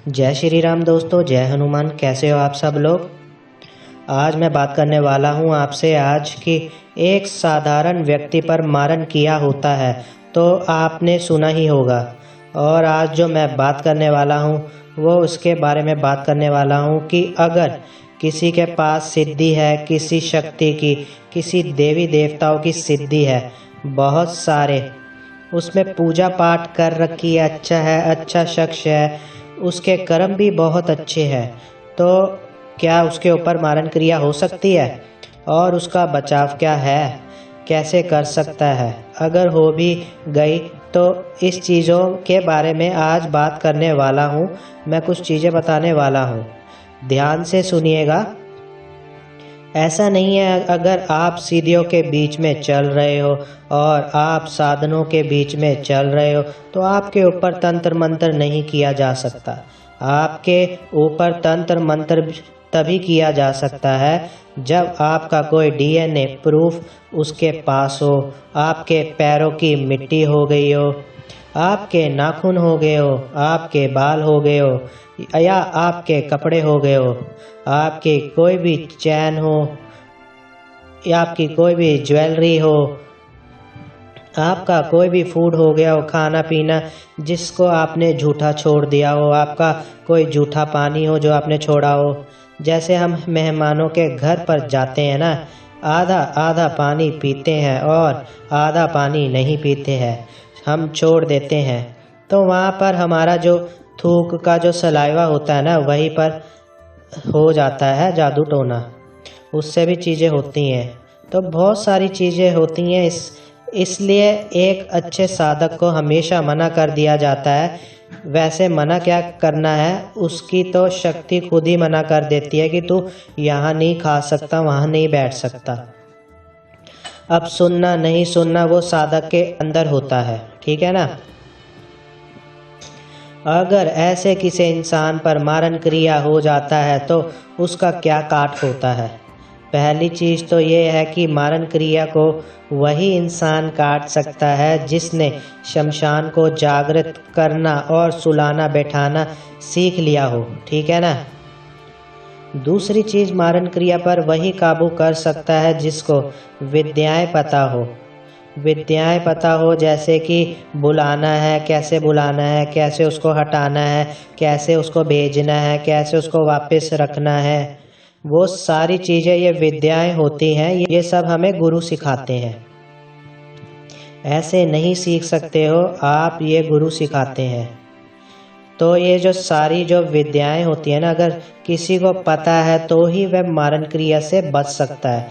जय श्री राम दोस्तों, जय हनुमान। कैसे हो आप सब लोग। आज मैं बात करने वाला हूँ आपसे आज की एक साधारण व्यक्ति पर मारण किया होता है तो आपने सुना ही होगा। और आज जो मैं बात करने वाला हूँ वो उसके बारे में बात करने वाला हूँ कि अगर किसी के पास सिद्धि है, किसी शक्ति की, किसी देवी देवताओं की सिद्धि है, बहुत सारे उसमें पूजा पाठ कर रखी है, अच्छा शख्स है, उसके कर्म भी बहुत अच्छे हैं, तो क्या उसके ऊपर मारण क्रिया हो सकती है और उसका बचाव क्या है, कैसे कर सकता है। अगर हो भी गई तो इस चीज़ों के बारे में आज बात करने वाला हूँ। मैं कुछ चीज़ें बताने वाला हूँ, ध्यान से सुनिएगा। ऐसा नहीं है अगर आप सीढ़ियों के बीच में चल रहे हो और आप साधनों के बीच में चल रहे हो तो आपके ऊपर तंत्र मंत्र नहीं किया जा सकता। आपके ऊपर तंत्र मंत्र तभी किया जा सकता है जब आपका कोई डीएनए प्रूफ उसके पास हो, आपके पैरों की मिट्टी हो गई हो, आपके नाखून हो गए हो, आपके बाल हो गए हो, या आपके कपड़े हो गए हो, आपकी कोई भी चैन हो या आपकी कोई भी ज्वेलरी हो, आपका कोई भी फूड हो गया हो, खाना पीना जिसको आपने झूठा छोड़ दिया हो, आपका कोई झूठा पानी हो जो आपने छोड़ा हो। जैसे हम मेहमानों के घर पर जाते हैं ना, आधा आधा पानी पीते हैं और आधा पानी नहीं पीते हैं, हम छोड़ देते हैं, तो वहाँ पर हमारा जो थूक का जो सलाइवा होता है ना, वहीं पर हो जाता है जादू टोना। उससे भी चीज़ें होती हैं, तो बहुत सारी चीज़ें होती हैं। इसलिए एक अच्छे साधक को हमेशा मना कर दिया जाता है। वैसे मना क्या करना है, उसकी तो शक्ति खुद ही मना कर देती है कि तू यहाँ नहीं खा सकता, वहाँ नहीं बैठ सकता। अब सुनना नहीं सुनना वो साधक के अंदर होता है, ठीक है ना। अगर ऐसे किसी इंसान पर मारण क्रिया हो जाता है तो उसका क्या काट होता है। पहली चीज़ तो ये है कि मारण क्रिया को वही इंसान काट सकता है जिसने शमशान को जागृत करना और सुलाना बैठाना सीख लिया हो, ठीक है ना। दूसरी चीज़, मारण क्रिया पर वही काबू कर सकता है जिसको विद्याएं पता हो। विद्याएं पता हो, जैसे कि बुलाना है, कैसे बुलाना है, कैसे उसको हटाना है, कैसे उसको भेजना है, कैसे उसको वापस रखना है, वो सारी चीज़ें ये विद्याएं होती हैं। ये सब हमें गुरु सिखाते हैं। ऐसे नहीं सीख सकते हो आप, ये गुरु सिखाते हैं। तो ये जो सारी जो विद्याएं होती है ना, अगर किसी को पता है तो ही वह मारण क्रिया से बच सकता है,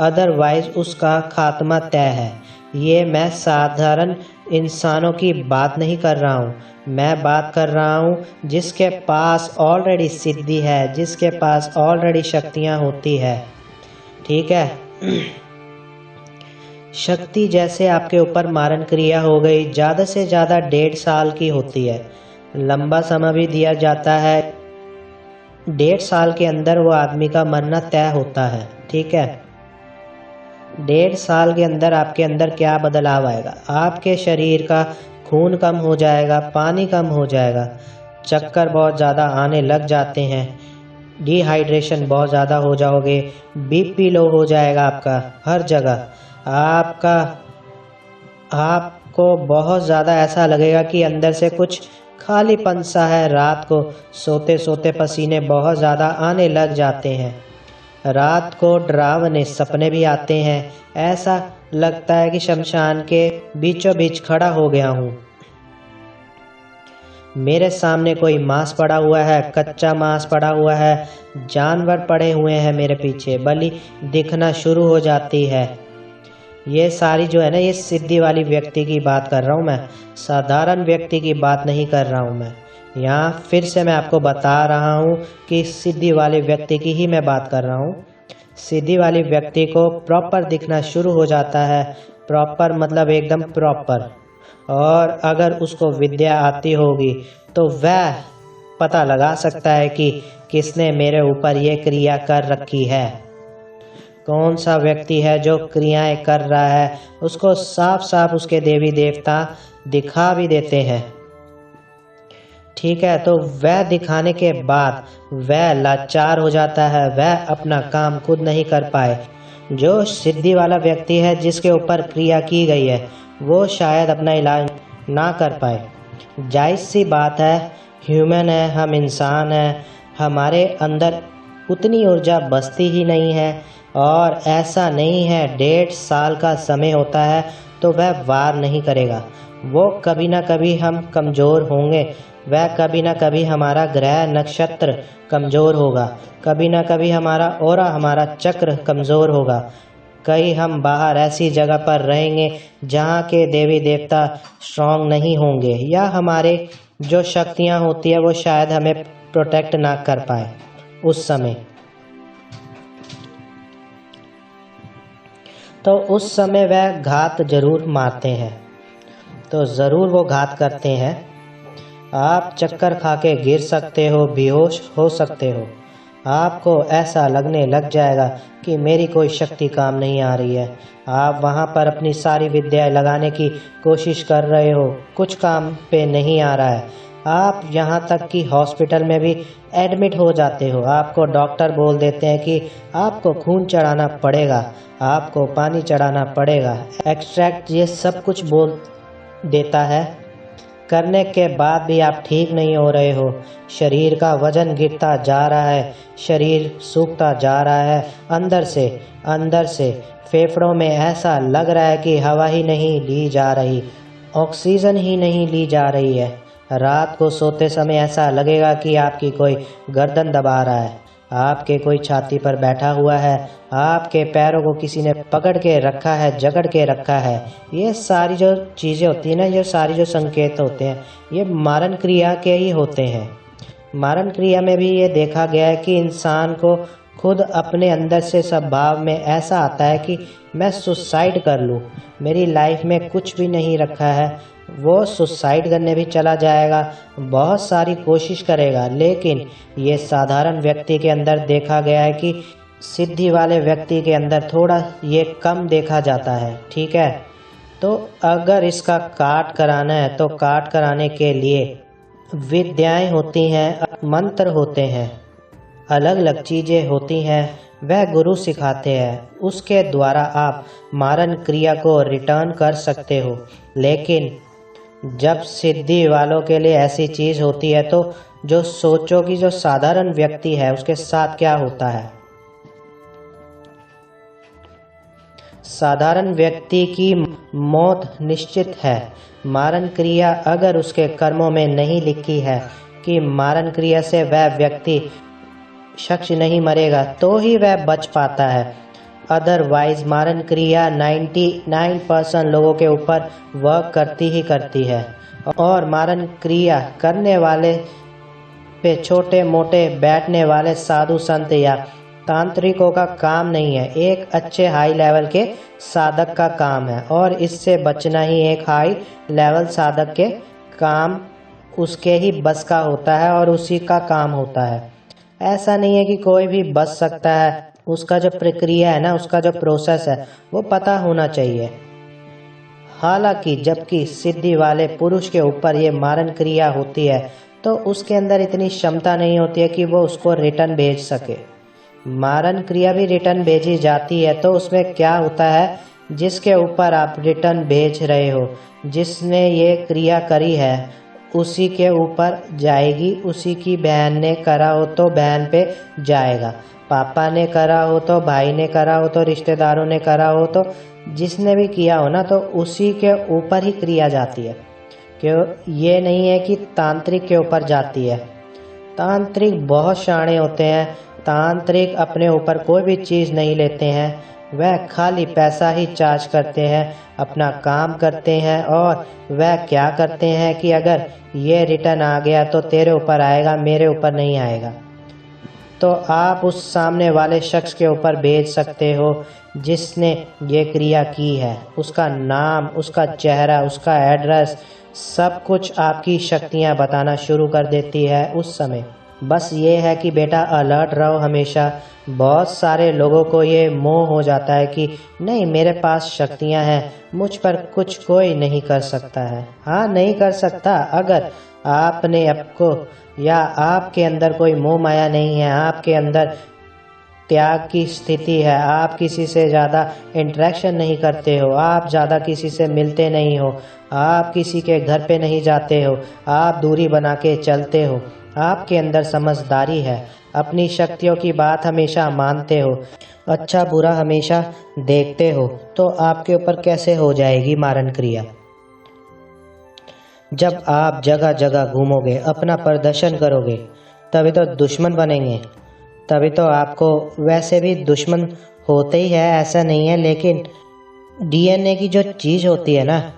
अदरवाइज उसका खात्मा तय है। ये मैं साधारण इंसानों की बात नहीं कर रहा हूँ, मैं बात कर रहा हूँ जिसके पास ऑलरेडी सिद्धि है, जिसके पास ऑलरेडी शक्तियाँ होती है, ठीक है। शक्ति जैसे आपके ऊपर मारण क्रिया हो गई, ज़्यादा से ज़्यादा 1.5 साल की होती है। लंबा समय भी दिया जाता है, 1.5 साल के अंदर वो आदमी का मरना तय होता है, ठीक है। 1.5 साल के अंदर आपके अंदर क्या बदलाव आएगा, आपके शरीर का खून कम हो जाएगा, पानी कम हो जाएगा, चक्कर बहुत ज़्यादा आने लग जाते हैं, डिहाइड्रेशन बहुत ज़्यादा हो जाओगे, बीपी लो हो जाएगा आपका हर जगह, आपको बहुत ज़्यादा ऐसा लगेगा कि अंदर से कुछ खालीपन सा है। रात को सोते सोते पसीने बहुत ज़्यादा आने लग जाते हैं, रात को डरावने सपने भी आते हैं, ऐसा लगता है कि शमशान के बीचों बीच खड़ा हो गया हूँ, मेरे सामने कोई मांस पड़ा हुआ है, कच्चा मांस पड़ा हुआ है, जानवर पड़े हुए हैं मेरे पीछे, बलि दिखना शुरू हो जाती है। ये सारी जो है ना, ये सिद्धि वाली व्यक्ति की बात कर रहा हूँ मैं, साधारण व्यक्ति की बात नहीं कर रहा हूँ मैं। यहाँ फिर से मैं आपको बता रहा हूँ कि सिद्धि वाले व्यक्ति की ही मैं बात कर रहा हूँ। सिद्धि वाले व्यक्ति को प्रॉपर दिखना शुरू हो जाता है, प्रॉपर मतलब एकदम प्रॉपर। और अगर उसको विद्या आती होगी तो वह पता लगा सकता है कि किसने मेरे ऊपर ये क्रिया कर रखी है, कौन सा व्यक्ति है जो क्रियाएं कर रहा है। उसको साफ साफ उसके देवी देवता दिखा भी देते हैं, ठीक है, तो वह दिखाने के बाद वह लाचार हो जाता है, वह अपना काम खुद नहीं कर पाए। जो सिद्धि वाला व्यक्ति है जिसके ऊपर क्रिया की गई है वो शायद अपना इलाज ना कर पाए। जायज़ सी बात है, ह्यूमन है, हम इंसान हैं, हमारे अंदर उतनी ऊर्जा बसती ही नहीं है। और ऐसा नहीं है 1.5 साल का समय होता है तो वह वार नहीं करेगा। वो कभी ना कभी हम कमज़ोर होंगे, वह कभी ना कभी हमारा ग्रह नक्षत्र कमज़ोर होगा, कभी ना कभी हमारा ऑरा, हमारा चक्र कमज़ोर होगा। कहीं हम बाहर ऐसी जगह पर रहेंगे जहाँ के देवी देवता स्ट्रांग नहीं होंगे, या हमारे जो शक्तियाँ होती है वो शायद हमें प्रोटेक्ट ना कर पाए उस समय। तो उस समय वह घात जरूर मारते हैं, तो ज़रूर वो घात करते हैं। आप चक्कर खा के गिर सकते हो, बेहोश हो सकते हो, आपको ऐसा लगने लग जाएगा कि मेरी कोई शक्ति काम नहीं आ रही है। आप वहाँ पर अपनी सारी विद्याएं लगाने की कोशिश कर रहे हो, कुछ काम पे नहीं आ रहा है। आप यहाँ तक कि हॉस्पिटल में भी एडमिट हो जाते हो। आपको डॉक्टर बोल देते हैं कि आपको खून चढ़ाना पड़ेगा, आपको पानी चढ़ाना पड़ेगा, एक्सट्रैक्ट, ये सब कुछ बोल देता है। करने के बाद भी आप ठीक नहीं हो रहे हो, शरीर का वजन गिरता जा रहा है, शरीर सूखता जा रहा है, अंदर से फेफड़ों में ऐसा लग रहा है कि हवा ही नहीं ली जा रही, ऑक्सीजन ही नहीं ली जा रही है। रात को सोते समय ऐसा लगेगा कि आपकी कोई गर्दन दबा रहा है, आपके कोई छाती पर बैठा हुआ है, आपके पैरों को किसी ने पकड़ के रखा है, जकड़ के रखा है। ये सारी जो चीज़ें होती हैं ना, ये सारी जो संकेत होते हैं, ये मारण क्रिया के ही होते हैं। मारण क्रिया में भी ये देखा गया है कि इंसान को खुद अपने अंदर से स्वभाव में ऐसा आता है कि मैं सुसाइड कर लूँ, मेरी लाइफ में कुछ भी नहीं रखा है। वो सुसाइड करने भी चला जाएगा, बहुत सारी कोशिश करेगा, लेकिन ये साधारण व्यक्ति के अंदर देखा गया है कि सिद्धि वाले व्यक्ति के अंदर थोड़ा ये कम देखा जाता है। ठीक है, तो अगर इसका काट कराना है तो काट कराने के लिए विद्याएं होती हैं, मंत्र होते हैं, अलग अलग चीज़ें होती हैं, वह गुरु सिखाते हैं, उसके द्वारा आप मारण क्रिया को रिटर्न कर सकते हो। लेकिन जब सिद्धि वालों के लिए ऐसी चीज़ होती है तो जो सोचो कि जो साधारण व्यक्ति है उसके साथ क्या होता है। साधारण व्यक्ति की मौत निश्चित है। मारण क्रिया अगर उसके कर्मों में नहीं लिखी है कि मारण क्रिया से वह व्यक्ति शख्स नहीं मरेगा तो ही वह बच पाता है। अदरवाइज मारण क्रिया 99% लोगों के ऊपर वर्क करती ही करती है, और मारण क्रिया करने वाले पे छोटे मोटे बैठने वाले साधु संत या तांत्रिकों का काम नहीं है, एक अच्छे हाई लेवल के साधक का काम है। और इससे बचना ही एक हाई लेवल साधक के काम, उसके ही बस का होता है और उसी का काम होता है। ऐसा नहीं है कि कोई भी बच सकता है, उसका जो प्रक्रिया है ना, उसका जो प्रोसेस है वो पता होना चाहिए। हालांकि जबकि सिद्धि वाले पुरुष के ऊपर ये मारण क्रिया होती है तो उसके अंदर इतनी क्षमता नहीं होती है कि वो उसको रिटर्न भेज सके। मारण क्रिया भी रिटर्न भेजी जाती है तो उसमें क्या होता है, जिसके ऊपर आप रिटर्न भेज रहे हो, जिसने ये क्रिया करी है उसी के ऊपर जाएगी। उसी की बहन ने करा हो तो बहन पे जाएगा, पापा ने करा हो तो भाई ने करा हो तो रिश्तेदारों ने करा हो तो जिसने भी किया हो ना, तो उसी के ऊपर ही क्रिया जाती है। क्यों, ये नहीं है कि तांत्रिक के ऊपर जाती है। तांत्रिक बहुत शाणे होते हैं, तांत्रिक अपने ऊपर कोई भी चीज़ नहीं लेते हैं, वह खाली पैसा ही चार्ज करते हैं, अपना काम करते हैं। और वह क्या करते हैं कि अगर ये रिटर्न आ गया तो तेरे ऊपर आएगा, मेरे ऊपर नहीं आएगा। तो आप उस सामने वाले शख्स के ऊपर भेज सकते हो जिसने ये क्रिया की है, उसका नाम, उसका चेहरा, उसका एड्रेस, सब कुछ आपकी शक्तियाँ बताना शुरू कर देती है उस समय। बस ये है कि बेटा अलर्ट रहो हमेशा। बहुत सारे लोगों को ये मोह हो जाता है कि नहीं, मेरे पास शक्तियां हैं, मुझ पर कुछ कोई नहीं कर सकता है। हाँ, नहीं कर सकता अगर आपने आपको या आपके अंदर कोई मोह माया नहीं है, आपके अंदर त्याग की स्थिति है, आप किसी से ज़्यादा इंटरेक्शन नहीं करते हो, आप ज़्यादा किसी से मिलते नहीं हो, आप किसी के घर पे नहीं जाते हो, आप दूरी बना के चलते हो, आपके अंदर समझदारी है, अपनी शक्तियों की बात हमेशा मानते हो, अच्छा बुरा हमेशा देखते हो, तो आपके ऊपर कैसे हो जाएगी मारण क्रिया। जब आप जगह जगह घूमोगे, अपना प्रदर्शन करोगे, तभी तो दुश्मन बनेंगे। तभी तो आपको वैसे भी दुश्मन होते ही है, ऐसा नहीं है, लेकिन डीएनए की जो चीज़ होती है ना,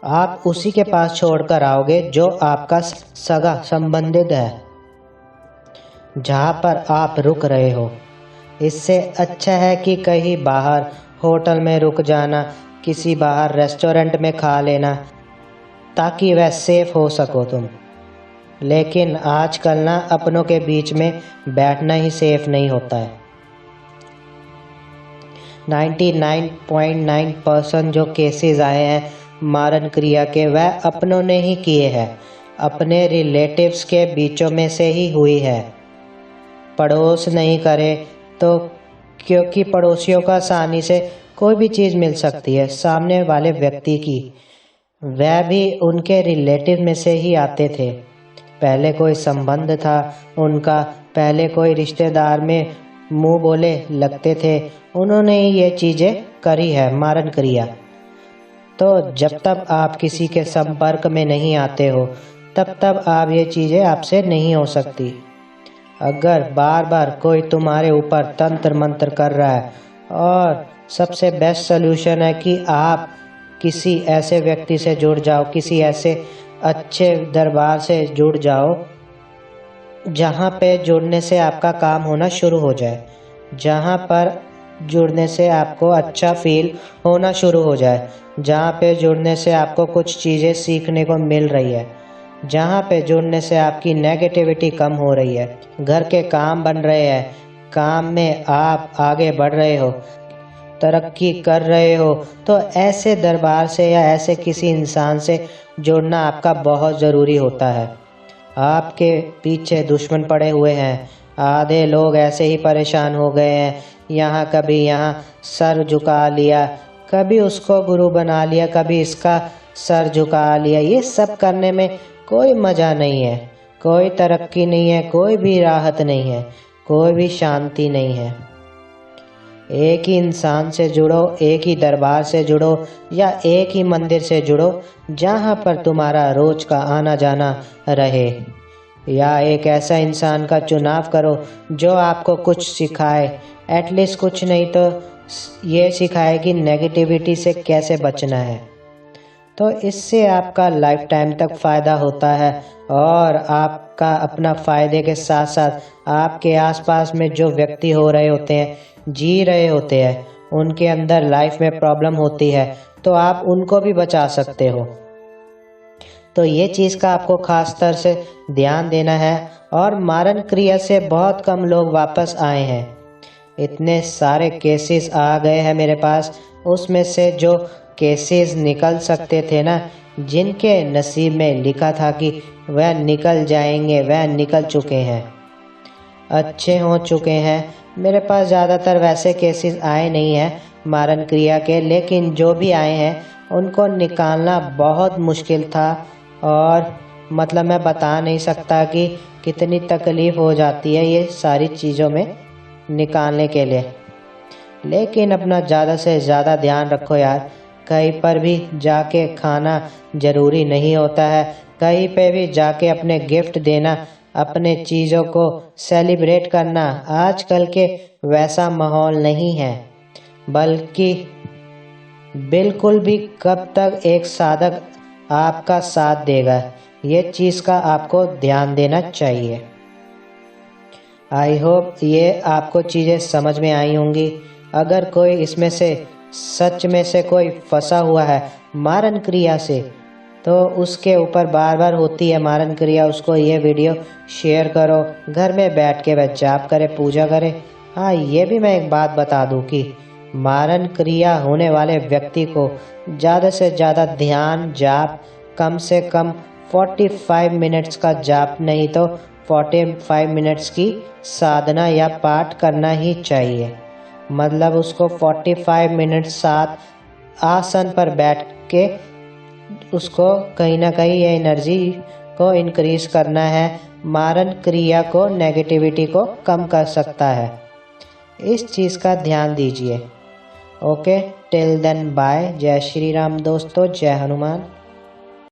आप उसी के पास छोड़कर आओगे जो आपका सगा संबंधित है, जहाँ पर आप रुक रहे हो। इससे अच्छा है कि कहीं बाहर होटल में रुक जाना, किसी बाहर रेस्टोरेंट में खा लेना, ताकि वह सेफ हो सको तुम। लेकिन आजकल ना अपनों के बीच में बैठना ही सेफ नहीं होता है। 99.9% जो केसेस आए हैं मारण क्रिया के, वह अपनों ने ही किए हैं, अपने रिलेटिव्स के बीचों में से ही हुई है। पड़ोस नहीं करे तो, क्योंकि पड़ोसियों का आसानी से कोई भी चीज़ मिल सकती है सामने वाले व्यक्ति की, वह भी उनके रिलेटिव में से ही आते थे। पहले कोई संबंध था उनका, पहले कोई रिश्तेदार में मुंह बोले लगते थे, उन्होंने ही ये चीज़ें करी है मारण क्रिया। तो जब तक आप किसी के संपर्क में नहीं आते हो, तब तक आप ये चीज़ें आपसे नहीं हो सकती। अगर बार बार कोई तुम्हारे ऊपर तंत्र मंत्र कर रहा है, और सबसे बेस्ट सोल्यूशन है कि आप किसी ऐसे व्यक्ति से जुड़ जाओ, किसी ऐसे अच्छे दरबार से जुड़ जाओ, जहाँ पे जुड़ने से आपका काम होना शुरू हो जाए, जहाँ पर जुड़ने से आपको अच्छा फील होना शुरू हो जाए, जहाँ पे जुड़ने से आपको कुछ चीज़ें सीखने को मिल रही है, जहाँ पे जुड़ने से आपकी नेगेटिविटी कम हो रही है, घर के काम बन रहे हैं, काम में आप आगे बढ़ रहे हो, तरक्की कर रहे हो, तो ऐसे दरबार से या ऐसे किसी इंसान से जुड़ना आपका बहुत ज़रूरी होता है। आपके पीछे दुश्मन पड़े हुए हैं, आधे लोग ऐसे ही परेशान हो गए हैं, यहाँ कभी यहाँ सर झुका लिया, कभी उसको गुरु बना लिया, कभी इसका सर झुका लिया। ये सब करने में कोई मज़ा नहीं है, कोई तरक्की नहीं है, कोई भी राहत नहीं है, कोई भी शांति नहीं है। एक ही इंसान से जुड़ो, एक ही दरबार से जुड़ो, या एक ही मंदिर से जुड़ो जहाँ पर तुम्हारा रोज का आना जाना रहे, या एक ऐसा इंसान का चुनाव करो जो आपको कुछ सिखाए, एटलीस्ट कुछ नहीं तो ये सिखाए कि नेगेटिविटी से कैसे बचना है। तो इससे आपका लाइफ टाइम तक फ़ायदा होता है, और आपका अपना फ़ायदे के साथ साथ आपके आसपास में जो व्यक्ति हो रहे होते हैं, जी रहे होते हैं, उनके अंदर लाइफ में प्रॉब्लम होती है, तो आप उनको भी बचा सकते हो। तो ये चीज़ का आपको खास तौर से ध्यान देना है। और मारण क्रिया से बहुत कम लोग वापस आए हैं। इतने सारे केसेस आ गए हैं मेरे पास, उसमें से जो केसेस निकल सकते थे ना, जिनके नसीब में लिखा था कि वह निकल जाएंगे, वह निकल चुके हैं, अच्छे हो चुके हैं। मेरे पास ज़्यादातर वैसे केसेस आए नहीं हैं मारण क्रिया के, लेकिन जो भी आए हैं उनको निकालना बहुत मुश्किल था, और मतलब मैं बता नहीं सकता कि कितनी तकलीफ़ हो जाती है ये सारी चीज़ों में निकालने के लिए। लेकिन अपना ज़्यादा से ज़्यादा ध्यान रखो यार, कहीं पर भी जाके खाना ज़रूरी नहीं होता है, कहीं पे भी जाके अपने गिफ्ट देना, अपने चीज़ों को सेलिब्रेट करना आजकल के वैसा माहौल नहीं है। बल्कि बिल्कुल भी कब तक एक साधक आपका साथ देगा, ये चीज़ का आपको ध्यान देना चाहिए। आई होप ये आपको चीज़ें समझ में आई होंगी। अगर कोई इसमें से सच में से कोई फंसा हुआ है मारण क्रिया से, तो उसके ऊपर बार बार होती है मारन क्रिया, उसको ये वीडियो शेयर करो, घर में बैठ के वह जाप करे, पूजा करे। हाँ, ये भी मैं एक बात बता दूं कि मारन क्रिया होने वाले व्यक्ति को ज़्यादा से ज़्यादा ध्यान जाप, कम से कम 45 मिनट्स का जाप नहीं तो 45 मिनट्स की साधना या पाठ करना ही चाहिए। मतलब उसको 45 मिनट साथ आसन पर बैठ के उसको कहीं ना कहीं ये एनर्जी को इंक्रीज करना है, मारन क्रिया को, नेगेटिविटी को कम कर सकता है। इस चीज़ का ध्यान दीजिए। Okay, till then bye. जय श्री राम दोस्तों, जय हनुमान।